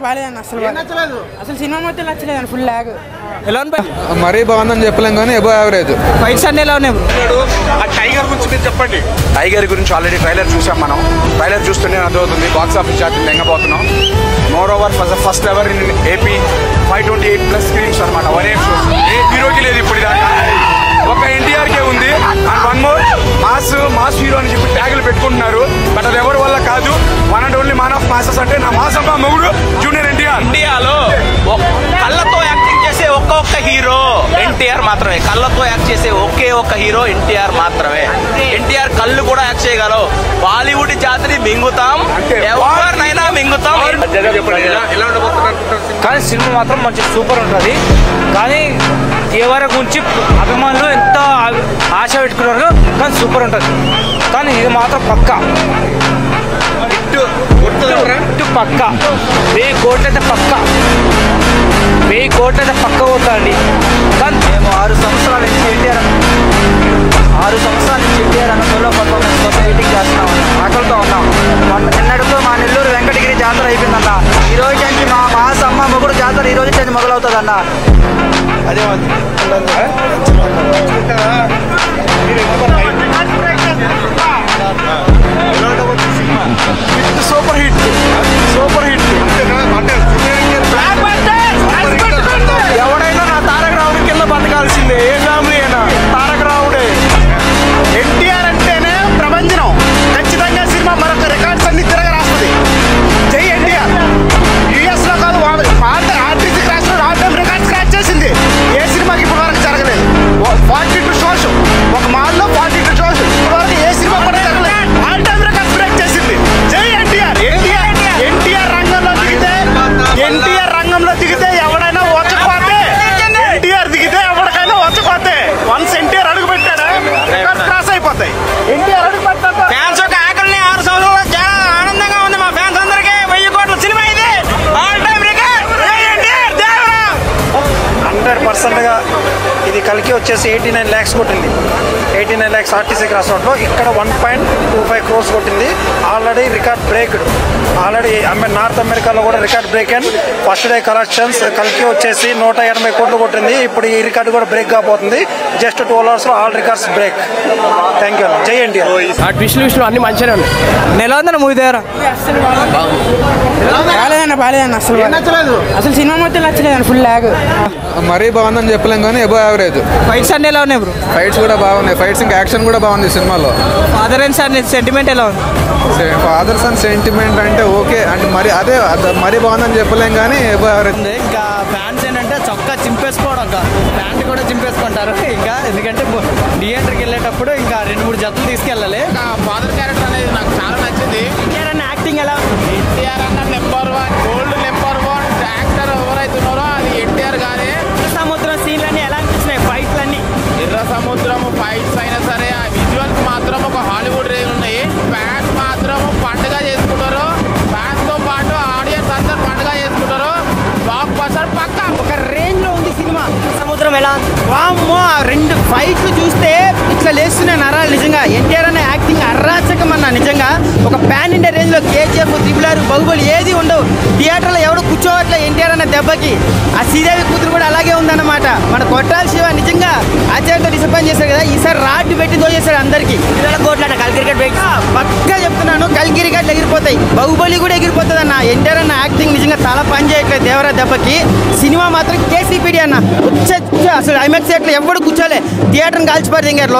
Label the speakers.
Speaker 1: బాలేదన్న అసలు సినిమా మొత్తం నచ్చలేదన్న full log.
Speaker 2: ఎలా ఉంది
Speaker 3: మరీ బాగుందని చెప్పలేం కానీ ఎబో యావరేజ్.
Speaker 2: ఫైట్స్ అన్ని ఎలా ఉన్నాయి?
Speaker 4: టైగర్ గురించి మీరు చెప్పండి. టైగర్ గురించి ఆల్రెడీ ట్రైలర్ చూసాం మనం. ట్రైలర్ చూస్తూనే అర్థమవుతుంది బాక్స్ ఆఫీస్ ఛార్జీలు తెంగబోతున్నాం. More over first ever in AP 528+ screens అనమాట. 1 షోస్ ఏ హీరోకి లేదు ఇప్పుడు దాకా, ఒక ఎన్టీఆర్కే ఉంది. And one more mass hero అని చెప్పి ట్యాగులు పెట్టుకుంటున్నారు. బట్ అది ఎవరి వల్ల కాదు. One and only man of masses అంటే నా మాసమ్మ మొగుడు జూనియర్ ఎన్టీఆర్.
Speaker 5: ఇండియాలో కళ్ళతో యాక్టింగ్ చేసే ఒక్క హీరో ఎన్టీఆర్ మాత్రమే. కళ్ళతో యాక్ట్ చేసే ఒకే ఒక్క హీరో ఎన్టీఆర్ మాత్రమే. ఎన్టీఆర్ కళ్ళు కూడా యాక్ట్ చేయగలవు. బాలీవుడ్ జాతిని మింగుతాం, ఎవరినైనా మింగుతాం.
Speaker 2: కానీ సినిమా మాత్రం మంచి సూపర్ ఉంటుంది. కానీ ఎవరి గురించి అభిమానులు ఎంత ఆశ పెట్టుకున్నారు, కానీ సూపర్ ఉంటుంది. కానీ ఇది మాత్రం పక్కా పక్కా 1000 కోట్లు అయితే పక్కా 1000 కోట్లు అయితే పక్క పోతాండి. కానీ
Speaker 5: మేము 6 సంవత్సరాల నుంచి ఎన్టీఆర్ అన్న సోలో పర్ఫార్మెన్స్ కోసం వెయిటింగ్ చేస్తున్నాం. ఆకలితో ఉన్నాం. నిన్నటితో మా నెల్లూరు వెంకటగిరి జాతర అయిపోయిందన్న. ఈ రోజు నుంచి మా మాసమ్మ మొగుడు జాతర ఈ రోజు నుంచి మొదలవుతుందన్న. అదే
Speaker 4: సూపర్ హిట్ ఎవడైనా నా తారక రావుడి కింద బతకాల్సిందే. ఏ ఫ్యామిలీ అయినా తారక రావుడే. ఎన్టీఆర్ అంటేనే ప్రపంచం. ఖచ్చితంగా సినిమా మరొక రికార్డ్స్ అన్ని తిరగ రాస్తుంది. జై ఎన్టీఆర్. యుఎస్ లో కాదు, ఆర్టీసీ క్రాష్ లో ఆల్ టైమ్ రికార్డ్స్ క్రాష్ చేసింది. ఏ సినిమాకి ఇప్పటి వరకు జరగలేదు. 42 షోస్ ఒక మాల్లో 42 షోస్ ఇప్పటి వరకు ఏ సినిమా కూడా జరగలేదు. ఆల్ టైమ్ రికార్డ్స్ బ్రేక్ చేసింది. జై ఎన్టీఆర్. ఎన్టీఆర్ రంగంలో దిగితే ఎవడైనా వచ్చకపోతే, ఎన్టీఆర్ దిగితే ఎవరికైనా వచ్చకపోతే, వన్స్ ఎన్టీఆర్ అడుగు పెట్టాడా క్రాస్ అయిపోతాయి. ఎన్టీఆర్ అడుగు పెట్టాడు.
Speaker 5: ఫ్యాన్స్ ఒక ఆకలిని 6 సంవత్సరాలు చాలా ఆనందంగా ఉంది మా ఫ్యాన్స్ అందరికీ. 1000 కోట్ల సినిమా ఇది. All time record.
Speaker 6: 100%గా ఇది కలికి వచ్చేసి 89 lakhs కొట్టింది. 89 lakhs ఆర్టీసీ క్రాస్ రోడ్లో. ఇక్కడ 1.25 crores కొట్టింది. Already record breaked. Already north అమెరికాలో కూడా record break and first day collections కలికి వచ్చేసి 180 కోట్లు కొట్టింది. ఇప్పుడు ఈ రికార్డు కూడా బ్రేక్ కాబోతుంది. జస్ట్ 2 hours లో all records break. Thank you. జై ఎన్టీఆర్.
Speaker 2: ఆ ట్విస్టులు అన్ని మంచిగా ఉన్నాయి. ఎలా ఉందన్న మూవీ దగ్గర?
Speaker 1: బాలేదన్న అసలు సినిమా మొత్తం నచ్చలేదన్న ఫుల్ లాగ్.
Speaker 3: మరీ బాగుందని చెప్పలేం కానీ ఎబో యావరేజ్.
Speaker 2: ఫైట్స్ అన్ని ఎలా ఉన్నాయి బ్రో?
Speaker 3: ఫైట్స్ కూడా బాగున్నాయి. ఫైట్స్ ఇంకా యాక్షన్ కూడా బాగుంది సినిమాలో.
Speaker 2: ఫాదర్ అండ్ సన్ సెంటిమెంట్ ఎలా ఉంది?
Speaker 3: ఫాదర్ సన్ సెంటిమెంట్ అంటే ఓకే అంటే మరీ బాగుందని చెప్పలేం కానీ ఎబో యావరేజ్.
Speaker 2: ఇంకా ఫ్యాన్స్ ఏంటంటే చొక్కా చింపేసుకోవడం, ప్యాంట్ కూడా చింపేసుకుంటారు. ఇంకా ఎందుకంటే థియేటర్కి వెళ్ళేటప్పుడు ఇంకా 2-3 జతలు తీసుకెళ్ళాలి.
Speaker 4: ఫాదర్ క్యారెక్టర్ అనేది నాకు చాలా నచ్చింది.
Speaker 2: ఎన్టీఆర్ అన్న యాక్టింగ్ ఎలా?
Speaker 4: ఎన్టీఆర్ అన్న నెంబర్ 1 యాక్టర్ ఎవరైతున్నారో అది ఎన్టీఆర్ గారే.
Speaker 2: సముద్రం సీన్లన్నీ ఎలా అనిపించినాయి? ఫైట్లన్నీ
Speaker 4: ఎర్ర సముద్రము ఫైట్స్ అయినా సరే ఆ విజువల్స్ మాత్రం ఒక హాలీవుడ్ రేంజ్ ఉన్నాయి. ఫ్యాన్స్ మాత్రం పండుగ చేసుకుంటారు. ఫ్యాన్స్ తో పాటు ఆడియన్స్ అందరు పండుగ చేసుకుంటారు. బ్లాక్ బస్టర్ పక్క
Speaker 1: ఒక రేంజ్ లో ఉంది సినిమా. సముద్రం ఎలా వామ్మో, ఆ 2 ఫైట్లు చూస్తే ఇట్లా లేస్తున్నాయి నరాలు. నిజంగా ఎన్టీఆర్ అనే యాక్టింగ్ అరాచకం అన్న. నిజంగా ఒక పాన్ ఇండియా రేంజ్ లో కేజీఎఫ్, RRR, బాహుబలి ఏది ఉండవు. థియేటర్లో ఎవడు కూర్చోవట్లే ఎన్టీఆర్ అనే దెబ్బకి. ఆ శ్రీదేవి కూతురు కూడా అలాగే ఉందన్నమాట. మన కొట్టాల శివ నిజంగా ఆచార్యతో డిసప్పాయింట్ చేశారు కదా. ఈసారి రాడ్డు పెట్టి దోచేశాడు అందరికి. 200 కోట్ల కల్ క్రికెట్ బ్రేక్ పక్కా చెప్తున్నాను. కల్ క్రికెట్లు ఎగిరిపోతాయి. బాహుబలి కూడా ఎగిరిపోతుంది అన్న. ఎన్టీఆర్ అన్న యాక్టింగ్ నిజంగా చాలా పని చేయట్లేదు దేవరా దెబ్బకి. సినిమా మాత్రం కేసీపీడీ అన్న. అసలు ఐమాక్స్ థియేటర్ ఎవడు కూర్చోలే. థియేటర్ని కాల్చిపారు దింగారు.